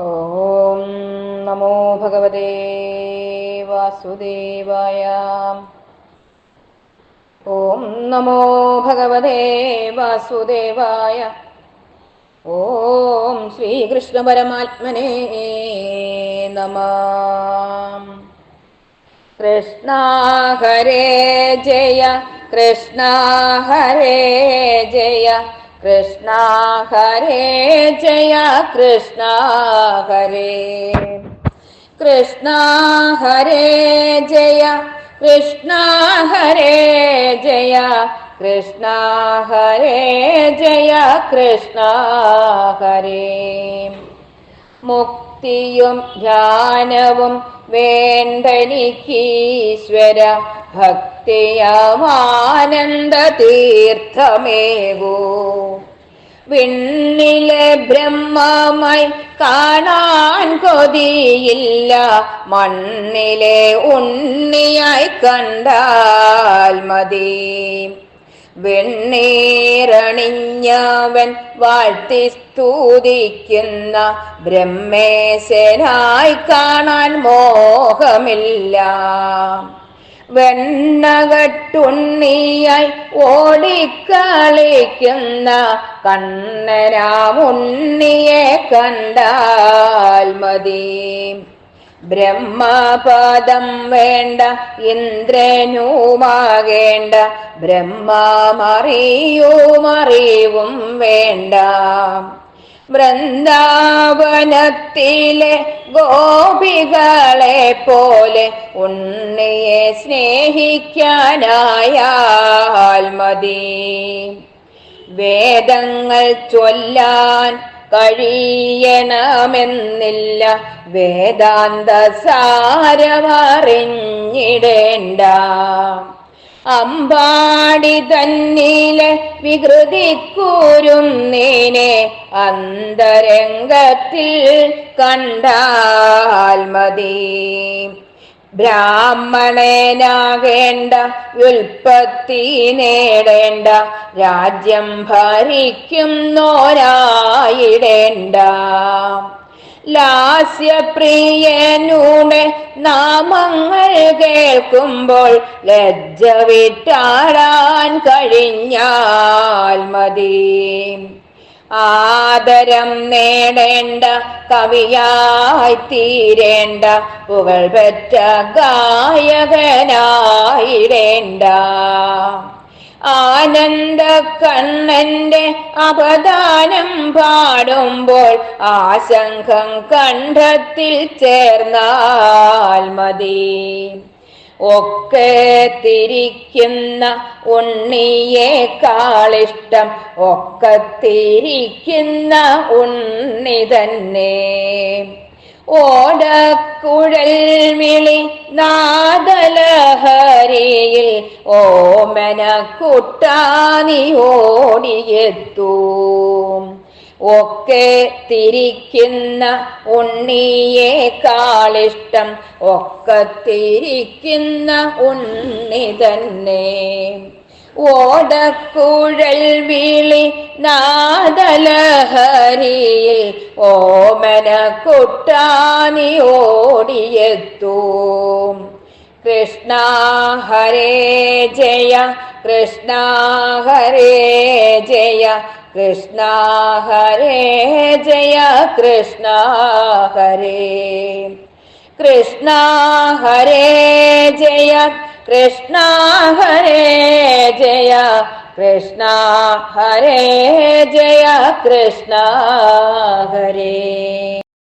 ഓം നമോ ഭഗവതേ വാസുദേവായ. ഓം നമോ ഭഗവതേ വാസുദേവായ. ഓം ശ്രീകൃഷ്ണ പരമാത്മനേ നമഃ. കൃഷ്ണ ഹരേ ജയ, കൃഷ്ണ ഹരേ ജയ, കൃഷ്ണ ഹരേ ജയ, കൃഷ്ണ ഹരേ. കൃഷ്ണ ഹരേ ജയ, കൃഷ്ണ ഹരേ ജയ, കൃഷ്ണ ഹരേ ജയ, കൃഷ്ണ ഹരേ. മുക്തിയും ജ്ഞാനവും വേണ്ടെനിക്കീശ്വര, ഭക്തിയമാനന്ദ തീർത്ഥമേകൂ. വിണ്ണിലെ ബ്രഹ്മമായി കാണാൻ കൊതിയില്ല, മണ്ണിലെ ഉണ്ണിയായി കണ്ടാൽ മതി. വെണ്ണീറണിഞ്ഞവൻ വാഴ്ത്തി സ്തുതിക്കുന്ന ബ്രഹ്മേശനായി കാണാൻ മോഹമില്ല. വെണ്ണകട്ടുണ്ണിയായി ഓടിക്കളിക്കുന്ന കണ്ണനാമുണ്ണിയെ കണ്ടാൽ മതി. ബ്രഹ്മപദം വേണ്ട, ഇന്ദ്രനുമാകേണ്ട, ബ്രഹ്മമറിയുമറിവും വേണ്ട. വൃന്ദാവനത്തിലെ ഗോപികളെ പോലെ ഉണ്ണിയെ സ്നേഹിക്കാനായാൽ മതി. വേദങ്ങൾ ചൊല്ലാൻ കഴിയണമെന്നില്ല, വേദാന്ത സാരമറിഞ്ഞിടേണ്ട. അമ്പാടി തന്നിലെ വികൃതിക്കൂരുന്നേനെ അന്തരംഗത്തിൽ കണ്ടാൽ മതി. ബ്രാഹ്മണനാകേണ്ട, ഉൽപ്പത്തി നേടേണ്ട, രാജ്യം ഭരിക്കുന്നോരായിടേണ്ട. ലാസ്യപ്രിയനുടെ നാമങ്ങൾ കേൾക്കുമ്പോൾ ലജ്ജ വിട്ടാടാൻ കഴിഞ്ഞാൽ മതി. ആദരം നേടേണ്ട, കവിയായി തീരേണ്ട, പുകൾ പെറ്റ ഗായകനായിടേണ്ട. ആനന്ദ കണ്ണന്റെ അപദാനം പാടുമ്പോൾ ആശങ്കം കണ്ഠത്തിൽ ചേർന്നാൽ മതി. ഒക്കെ തിരിക്കുന്ന ഉണ്ണിയെ കാളിഷ്ടം, ഒക്കത്തിരിക്കുന്ന ഉണ്ണി തന്നെ. ഓടക്കുഴൽ വിളി നാദലഹരിയിൽ ഓമന കുട്ടാനി ഓടിയെത്തൂം. ഒക്കെ തിരിക്കുന്ന ഉണ്ണിയെ കാളിഷ്ടം, ഒക്കത്തിരിക്കുന്ന ഉണ്ണി തന്നെ. ഓടക്കുഴൽ വിളി നാദലഹരിയിൽ ഓമന കുട്ടാനി ഓടിയെത്തൂം. കൃഷ്ണ ഹരേ ജയ, കൃഷ്ണ ഹരേ ജയ, കൃഷ്ണ ഹരേ ജയ, കൃഷ്ണ ഹരേ. കൃഷ്ണ ഹരേ ജയ, കൃഷ്ണ ഹരേ ജയ, കൃഷ്ണ ഹരേ ജയ, കൃഷ്ണ ഹരേ.